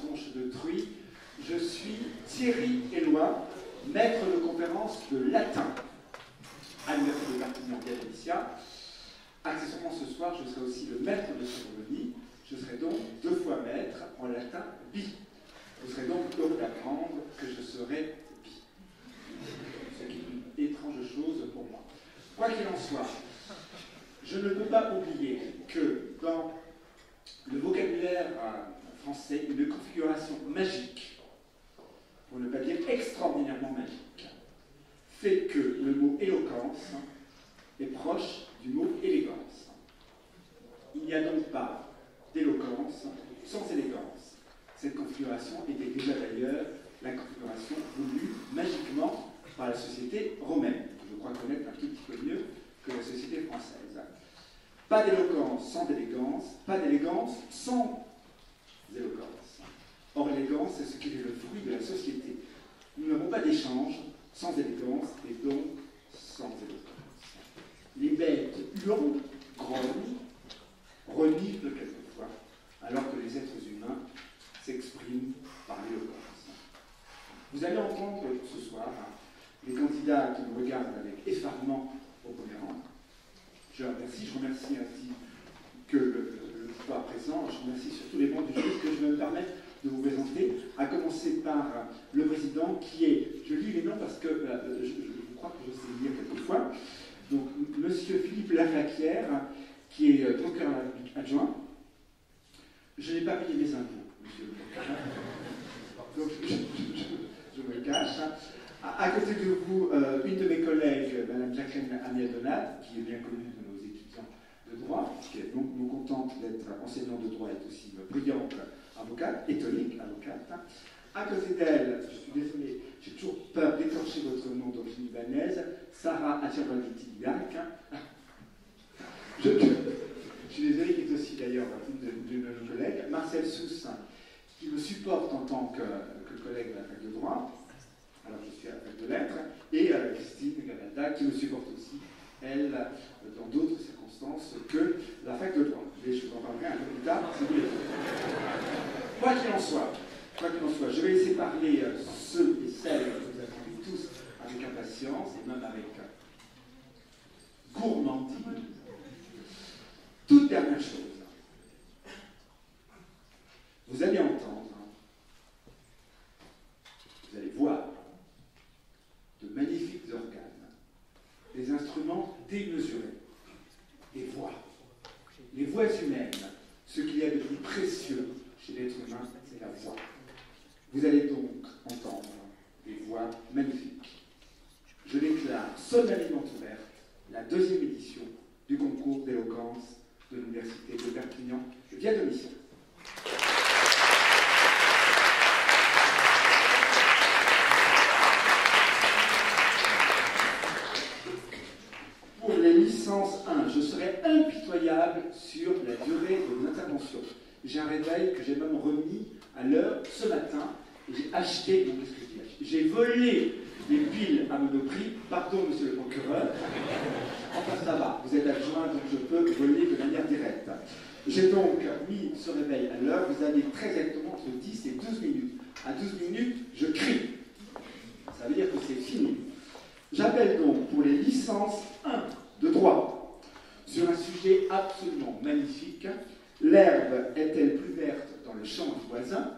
tronche de truie. Je suis Thierry Éloi, maître de conférence de latin à l'Université de Perpignan-Galicia. Accessoirement, ce soir, je serai aussi le maître de cérémonie. Je serai donc 2 fois maître en latin bi. Vous serez donc heureux d'apprendre que je serai bi. Ce qui est une étrange chose pour moi. Quoi qu'il en soit, je ne peux pas oublier que dans le vocabulaire français, une configuration magique, pour ne pas dire extraordinairement magique, fait que le mot éloquence est proche du mot élégance. Il n'y a donc pas d'éloquence sans élégance. Cette configuration était déjà d'ailleurs la configuration voulue magiquement par la société romaine, que je crois connaître un tout petit peu mieux que la société française. Pas d'éloquence sans élégance, pas d'élégance sans éloquence. Or, l'élégance, c'est ce qui est le fruit de la société. Nous n'avons pas d'échange sans élégance et donc sans éloquence. Les bêtes hurlent, grognent, reniflent quelquefois, alors que les êtres humains s'expriment par l'éloquence. Vous allez entendre ce soir les candidats qui nous regardent avec effarement au premier rang. Je remercie ainsi que le pouvoir présent, je remercie surtout les membres du jury que je vais me permettre de vous présenter, à commencer par le président qui est, je lis les noms parce que je crois que je sais lire quelquefois, donc monsieur Philippe Laflaquière, qui est procureur de la République adjoint. Je n'ai pas payé mes impôts, monsieur le procureur, donc je me cache. À côté de vous, une de mes collègues, Mme Jacqueline Amiel-Donat, qui est bien connue de nos étudiants de droit, qui est donc non contente d'être enseignante de droit, est aussi brillante avocate, et tonique avocate. À côté d'elle, je suis désolé, j'ai toujours peur d'écorcher votre nom d'origine libanaise, Sarah Atcherbaliti-Didac. Je suis désolé, qui est aussi d'ailleurs une de nos collègues, Marcel Sousse, qui me supporte en tant que collègue de la fac de droit. Alors je suis à la fac de lettres, et Christine Gavalda, qui me supporte aussi, elle, dans d'autres circonstances que la fac de droit. Mais je vous en parlerai un peu plus tard, si vous voulez. Quoi qu'il en soit, je vais laisser parler ceux et celles que vous attendez tous avec impatience, et même avec gourmandise. Toute dernière chose, vous allez entendre, vous allez voir de magnifiques organes, des instruments démesurés, des voix, les voix humaines. Ce qu'il y a de plus précieux chez l'être humain, c'est la voix. Vous allez donc entendre des voix magnifiques. Je déclare solennellement ouverte la 2e édition du concours d'éloquence de l'Université de Perpignan via domicile. Pour les licences 1, je serai impitoyable sur la durée de mon intervention. J'ai un réveil que j'ai même remis à l'heure ce matin, et j'ai acheté, donc qu'est-ce que je dis, j'ai volé des piles à Monoprix, pardon monsieur le procureur, enfin ça va, vous êtes adjoint, donc je peux voler de manière directe. J'ai donc mis ce réveil à l'heure, vous avez très exactement entre 10 et 12 minutes. À 12 minutes, je crie. Ça veut dire que c'est fini. J'appelle donc pour les licences 1 de droit, sur un sujet absolument magnifique. L'herbe est-elle plus verte dans le champ du voisin?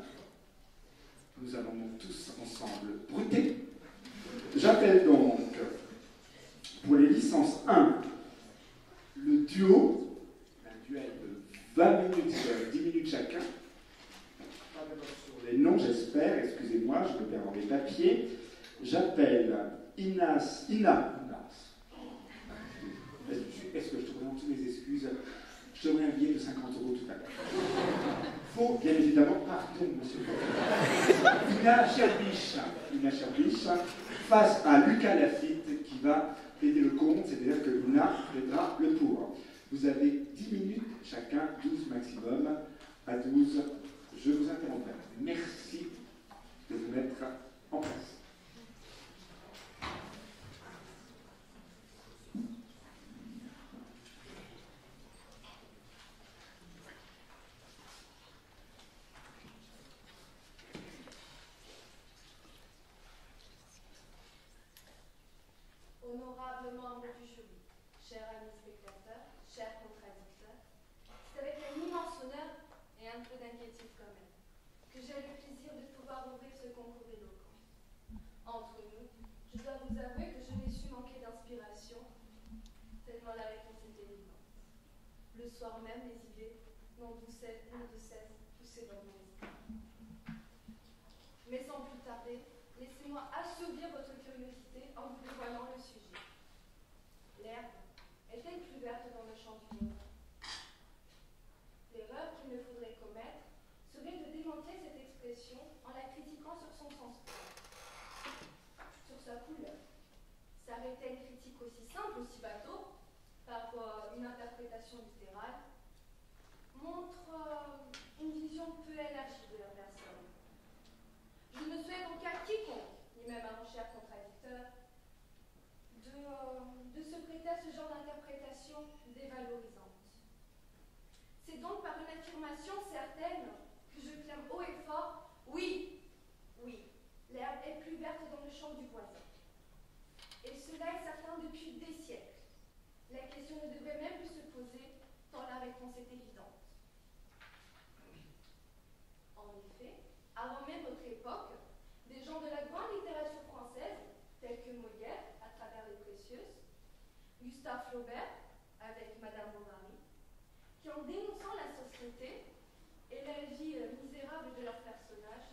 Nous allons donc tous ensemble bruter. J'appelle donc pour les licences 1 le duo, un duel de 20 minutes, 10 minutes chacun. Pas d'accord sur les noms, j'espère, excusez-moi, je me perds dans les papiers. J'appelle Ina. Est-ce que je te présente toutes mes excuses? Je donnerai un billet de 50 € tout à l'heure. Faux, bien évidemment, pardon, monsieur le professeur. Ina Cherbich, face à Lucas Lafitte qui va plaider le contre, c'est-à-dire que Ina plaidera le pour. Vous avez 10 minutes chacun, 12 maximum. À 12, je vous interromprai. Merci de vous mettre en place. que j'ai le plaisir de pouvoir ouvrir ce concours éloquent. Entre nous, je dois vous avouer que je n'ai su manquer d'inspiration, tellement la réponse était évidente. Le soir même, les idées n'ont de cesse pousser dans mon esprit. Mais sans plus tarder, laissez-moi assouvir votre curiosité en vous dévoilant le sujet. L'herbe est-elle plus verte dans le champ du monde? L'erreur qu'il ne faudrait commettre serait de démentir cette expression en la critiquant sur son sens propre, sur sa couleur. Serait-elle une critique aussi simple, aussi bateau, par une interprétation littérale, montre une vision peu élargie de la personne. Je ne souhaite donc à quiconque, ni même à mon cher contradicteur, de se prêter à ce genre d'interprétation dévalorisante. C'est donc par une affirmation certaine que je clame haut et fort, oui, oui, l'herbe est plus verte dans le champ du voisin. Et cela est certain depuis des siècles. La question ne devrait même plus se poser, tant la réponse est évidente. En effet, avant même notre époque, des gens de la grande littérature française, tels que Molière, à travers les Précieuses, Gustave Flaubert, avec Madame Bovary, qui en dénonçant la société et la vie misérable de leurs personnages,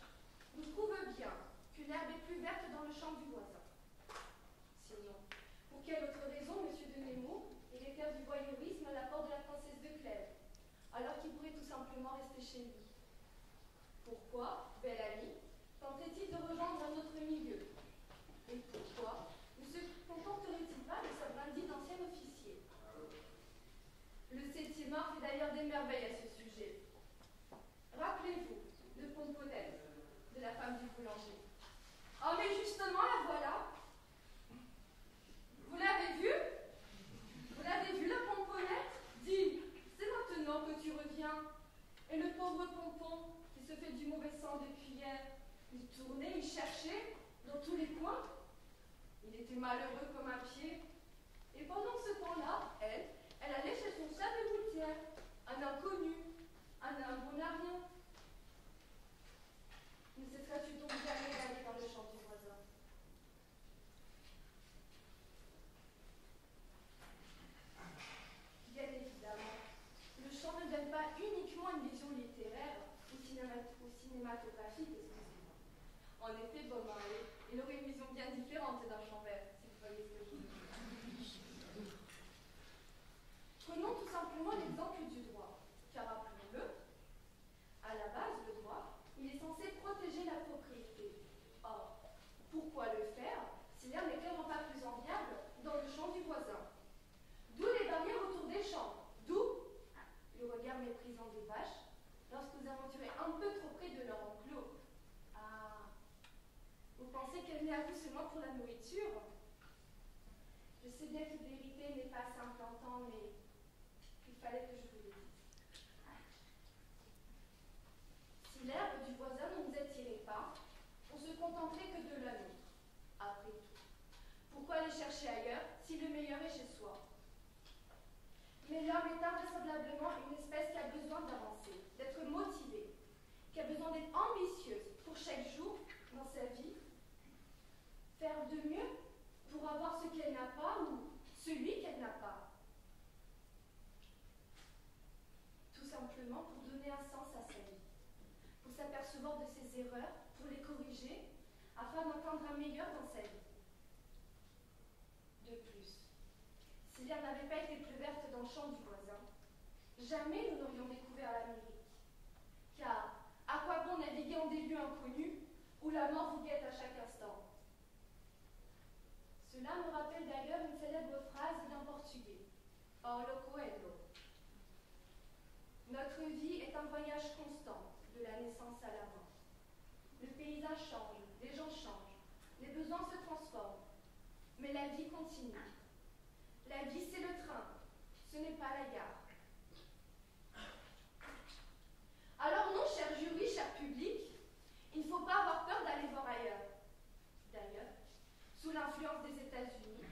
nous prouvent bien que l'herbe est plus verte dans le champ du voisin. Sinon, pour quelle autre raison M. de Nemours irait faire du voyeurisme à la porte de la princesse de Clèves, alors qu'il pourrait tout simplement rester chez lui? Pourquoi, bel ami, tentait-il de rejoindre un autre milieu? Et pourquoi ne se contenterait-il pas de sa brindille d'ancien officier? Le 7e art fait d'ailleurs des merveilles à ce sujet. Rappelez-vous de Pomponette, de la femme du boulanger. Oh, mais justement, la voilà. Vous l'avez vue? Vous l'avez vue, la Pomponette? Dis, c'est maintenant que tu reviens. Et le pauvre Pompon, qui se fait du mauvais sang depuis hier, il tournait, il cherchait dans tous les coins. Il était malheureux comme un pied. Et pendant ce temps-là, elle allait chez son chef de gouttière, un inconnu, un bon à rien. Ne cesseras-tu donc jamais d'aller dans le champ du voisin? Bien évidemment, le chant ne donne pas uniquement une vision littéraire ou cinématographique, excusez-moi. En effet, Bob Marley, il aurait une vision bien différente d'un chant vert, si vous voyez ce que je veux dire. Prenons tout simplement l'exemple du droit, car rappelons-le, à la base, le droit, il est censé protéger la propriété. Or, pourquoi le faire si l'herbe n'est clairement pas plus enviable dans le champ du voisin? D'où les barrières autour des champs, d'où le regard méprisant des vaches lorsque vous aventurez un peu trop près de leur enclos. Ah, vous pensez qu'elle venait à vous seulement pour la nourriture? Je sais bien que vérité n'est pas simple à entendre, mais il fallait que je vous le dise. Si l'herbe du voisin ne nous attirait pas, on se contenterait que de la nôtre. Après tout, pourquoi aller chercher ailleurs si le meilleur est chez soi? Mais l'homme est invraisemblablement une espèce qui a besoin d'avancer, d'être motivée, qui a besoin d'être ambitieuse pour chaque jour dans sa vie, faire de mieux pour avoir ce qu'elle n'a pas ou celui qu'elle n'a pas. Tout simplement pour donner un sens à sa vie, pour s'apercevoir de ses erreurs, pour les corriger, afin d'entendre un meilleur dans sa vie. De plus, si l'herbe n'avait pas été plus verte dans le champ du voisin, jamais nous n'aurions découvert l'Amérique. Car à quoi bon naviguer en des lieux inconnus où la mort vous guette à chaque instant? Cela me rappelle d'ailleurs une célèbre phrase d'un Portugais, Paulo Coelho. Notre vie est un voyage constant, de la naissance à la mort. Le paysage change, les gens changent, les besoins se transforment, mais la vie continue. La vie, c'est le train, ce n'est pas la gare. Alors non, cher jury, cher public, il ne faut pas avoir peur d'aller voir ailleurs. D'ailleurs, sous l'influence des États-Unis,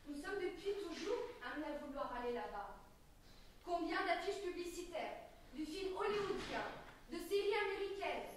nous sommes depuis toujours amenés à vouloir aller là-bas. Combien d'affiches publicitaires, de films hollywoodiens, de séries américaines,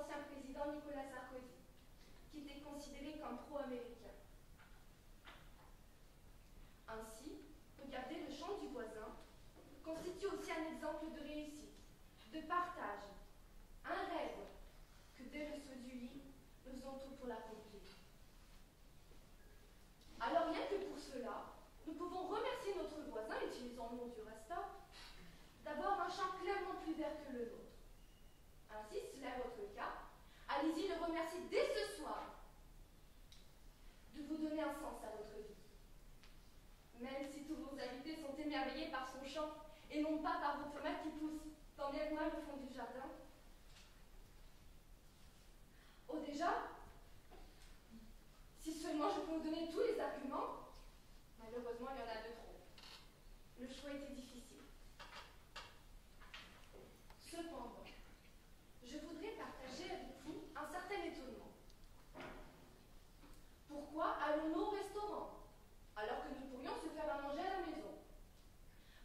l'ancien président Nicolas Sarkozy, qui était considéré comme pro-américain. Ainsi, regarder le champ du voisin constitue aussi un exemple de réussite, de partage, un rêve que dès le saut du lit, nous faisons tout pour l'accomplir. Alors rien que pour cela, nous pouvons remercier notre voisin, utilisant le nom du Rasta, d'avoir un champ clairement plus vert que le nôtre. Ainsi, si cela est votre cas, allez-y le remercier dès ce soir de vous donner un sens à votre vie. Même si tous vos invités sont émerveillés par son champ et non pas par vos tomates qui poussent tant bien que mal au fond du jardin. Oh déjà, si seulement je peux vous donner tous les arguments, malheureusement il y en a de trop. Le choix était difficile. Cependant, je voudrais partager avec vous un certain étonnement. Pourquoi allons-nous au restaurant, alors que nous pourrions se faire à manger à la maison?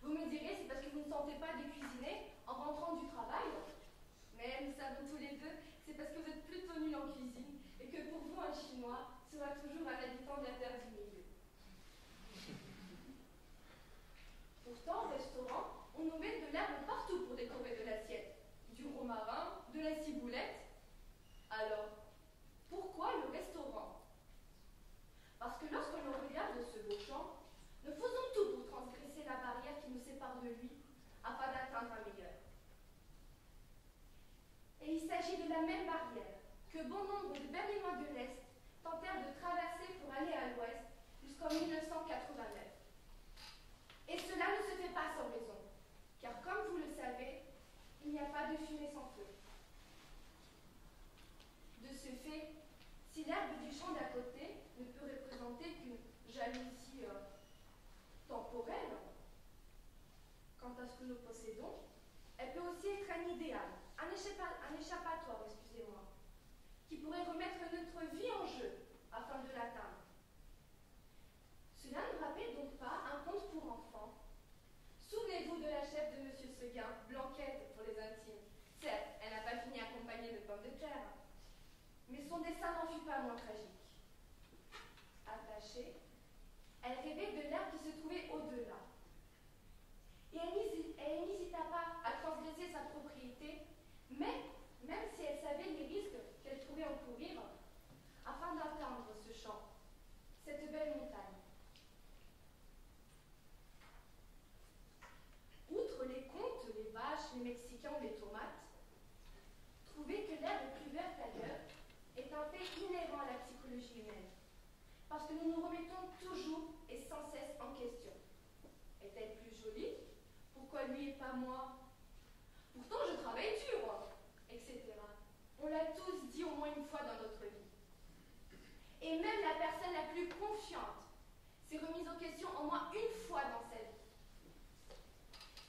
Vous me direz, c'est parce que vous ne sentez pas de cuisiner en rentrant du travail. Mais nous savons tous les deux, c'est parce que vous êtes plutôt nuls en cuisine et que pour vous, un Chinois sera toujours un habitant de la terre du milieu. Pourtant, au restaurant, on nous met de l'herbe partout pour décorer de l'assiette. Du romarin, de la ciboulette. Alors, pourquoi le restaurant? Parce que lorsque l'on regarde ce beau champ, nous faisons tout pour transgresser la barrière qui nous sépare de lui, afin d'atteindre un meilleur. Et il s'agit de la même barrière que bon nombre de Berlinois de l'Est tentèrent de traverser pour aller à l'Ouest jusqu'en 1989. Et cela ne se fait pas sans raison, car comme vous le savez, il n'y a pas de fumée sans feu. De ce fait, si l'herbe du champ d'à côté ne peut représenter qu'une jalousie temporelle quant à ce que nous possédons, elle peut aussi être un idéal, un échappatoire, excusez-moi, qui pourrait remettre notre vie en jeu afin de l'atteindre. Cela ne rappelle donc pas un conte pour enfants. Souvenez-vous de la chef de M. Seguin, Blanquette pour les intimes. Certes, elle n'a pas fini accompagnée de pommes de terre, mais son destin n'en fut pas moins tragique. Attachée, elle rêvait de l'herbe qui se trouvait au-delà. Et elle n'hésita pas à transgresser sa propriété, mais même si elle savait les risques qu'elle pourrait encourir, afin d'atteindre ce champ, cette belle montagne. Outre les contes, les vaches, les Mexicains ou les tomates, trouver que l'herbe est plus verte ailleurs est un fait inhérent à la psychologie humaine, parce que nous nous remettons toujours et sans cesse en question. Est-elle plus jolie? Pourquoi lui et pas moi? Pourtant je travaille dur, etc. On l'a tous dit au moins une fois dans notre vie. Et même la personne la plus confiante s'est remise en question au moins une fois dans sa vie.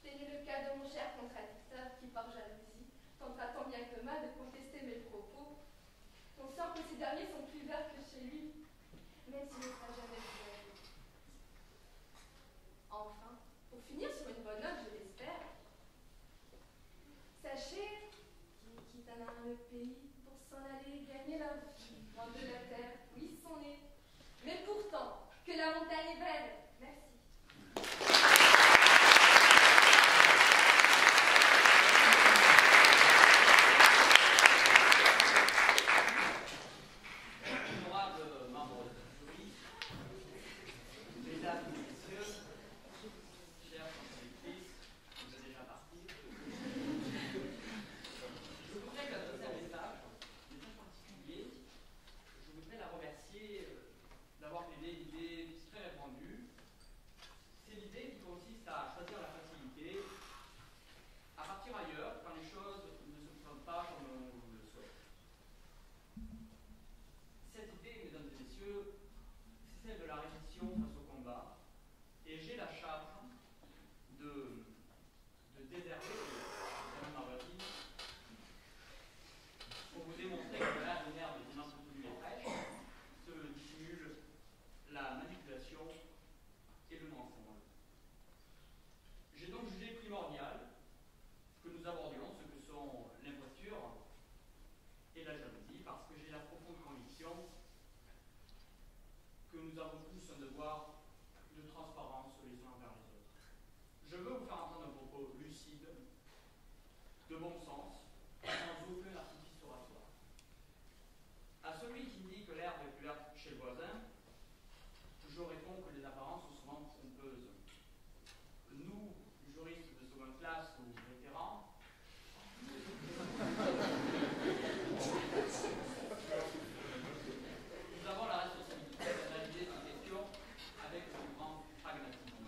Tel est le cas de mon cher contradicteur qui, par jalousie, tentera tant bien que mal de contester mes propos, conscient que ces derniers sont plus verts que chez lui, même s'il ne sera jamais vu. Enfin, pour finir sur une bonne note, je l'espère, sachez qu'il quitte le pays pour s'en aller gagner la vie, loin de la terre où ils sont nés. Mais pourtant, que la montagne est belle. Merci. d'avoir aidé l'idée très répandue conviction que nous avons tous un devoir de transparence les uns envers les autres. Je veux vous faire entendre un propos lucide, de bon sens, sans aucun artifice oratoire. À celui qui me dit que l'herbe est plus verte chez le voisin, je réponds que les apparences sont souvent trompeuses. Nous, juristes de seconde classe ou vétérans, nous avons la responsabilité d'analyser ces questions avec le plus grand pragmatisme.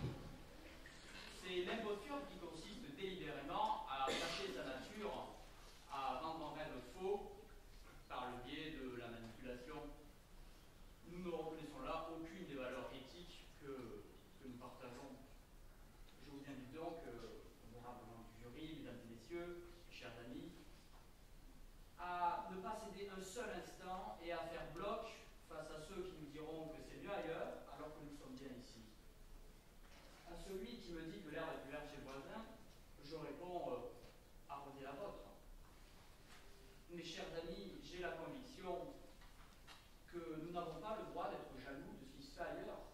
C'est l'imposture qui consiste délibérément à cacher sa nature, à rendre un rêve faux par le biais de la manipulation. Nous ne reconnaissons là aucune des valeurs éthiques que nous partageons. Je vous invite donc, honorablement du jury, mesdames et messieurs, chers amis, à ne pas céder un seul instant et à faire bloc face à ceux qui nous diront que c'est mieux ailleurs alors que nous sommes bien ici. À celui qui me dit que l'herbe est plus verte chez le voisin, je réponds arrosez la vôtre. Mes chers amis, j'ai la conviction que nous n'avons pas le droit d'être jaloux de ce qui se fait ailleurs,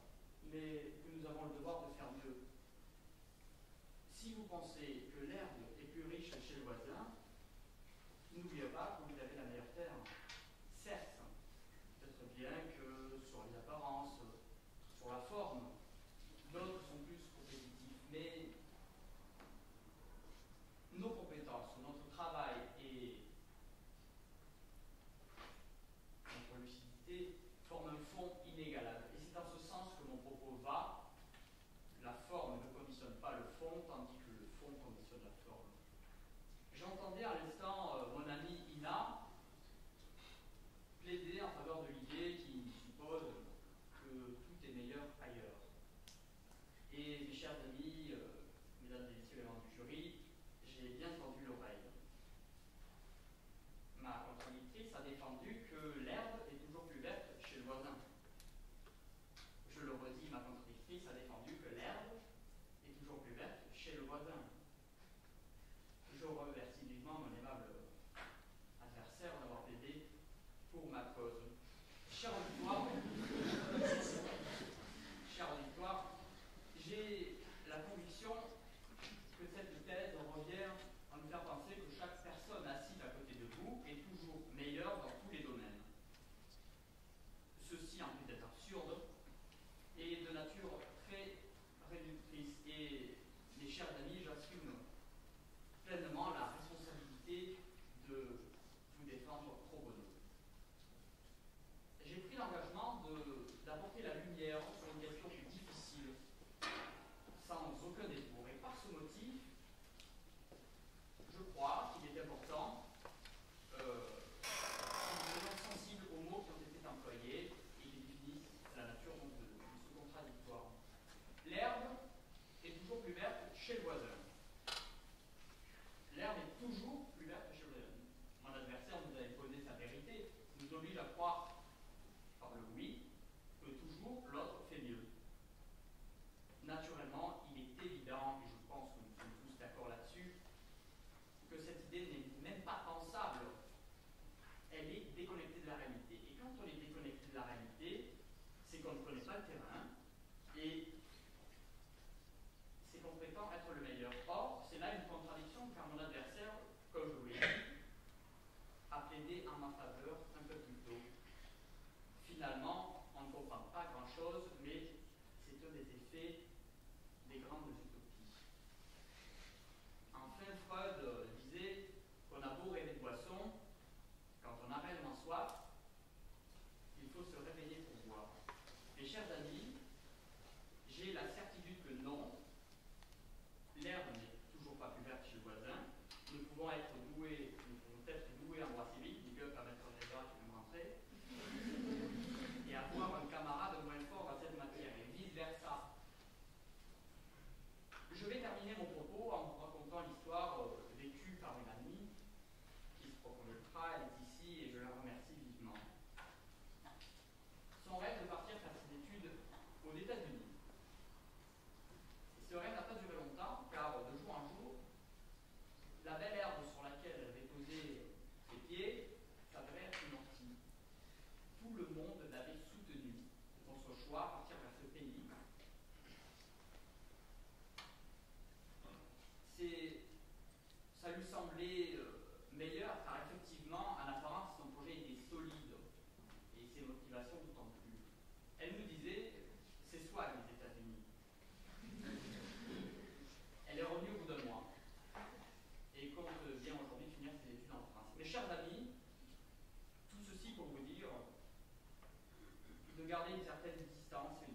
mais que nous avons le devoir de faire mieux. Si vous pensez que l'herbe est plus riche chez le voisin, n'oubliez pas que vous avez la meilleure terre. Certes, peut-être bien que sur les apparences, sur la forme, d'autres sont plus compétitifs, mais nos compétences, notre travail et notre lucidité forment un fond inégalable. Et c'est en ce sens que mon propos va. La forme ne conditionne pas le fond, tandis que le fond conditionne la forme. J'entendais à l'instant mon amie Ina plaider en faveur de l'idée qui suppose que tout est meilleur ailleurs. Et mes chers amis, mesdames et messieurs les membres du jury, j'ai bien tendu l'oreille. Ma contradictrice a défendu que l'herbe est toujours plus verte chez le voisin. Je le redis, ma contradictrice a défendu que l'herbe est toujours plus verte chez le voisin. Je remercie vivement mon aimable adversaire d'avoir plaidé pour ma cause. Cher auditoire, j'ai la conviction que cette thèse revient à nous faire penser que chaque personne assise à côté de vous est toujours meilleure dans tous les domaines. Ceci, en plus d'être absurde, est de nature très réductrice. Et, mes chers amis, j'assume pleinement la responsabilité de vous défendre pro bono. J'ai pris l'engagement d'apporter la lumière sur une question difficile, sans aucun détour. Et par ce motif, je crois qu'il est important que nous soyons sensibles aux mots qui ont été employés et qui définissent la nature de ce contradictoire. L'herbe est toujours plus verte chez le voisin. L'herbe est toujours plus verte chez le voisin. Mon adversaire nous a imposé sa vérité, nous oblige à croire par le oui que toujours l'autre fait mieux. Naturellement, il est évident, et je pense que nous sommes tous d'accord là-dessus, que cette idée n'est même pas pensable. Elle est déconnectée de la réalité. Et quand on est déconnecté de la réalité, c'est qu'on ne connaît pas le terrain et c'est qu'on prétend être le meilleur. Or, c'est là une contradiction car mon adversaire, comme je vous l'ai dit, a plaidé en ma faveur un peu plus tôt. Finalement, on ne comprend pas grand-chose, mais c'est un des effets des grandes utopies. Enfin, Freud disait qu'on a beau rêver de boisson, quand on a réellement soif, il faut se réveiller pour boire. Mes chers amis, j'ai la certitude que non, l'herbe n'est toujours pas plus verte chez le voisin. Nous pouvons être doués en droit civique, big up à Maître Réza qui vient de rentrer, et avoir un camarade moins fort dans cette matière, et vice-versa. Je vais terminer mon propos en vous racontant l'histoire vécue chers amis, tout ceci pour vous dire de garder une certaine distance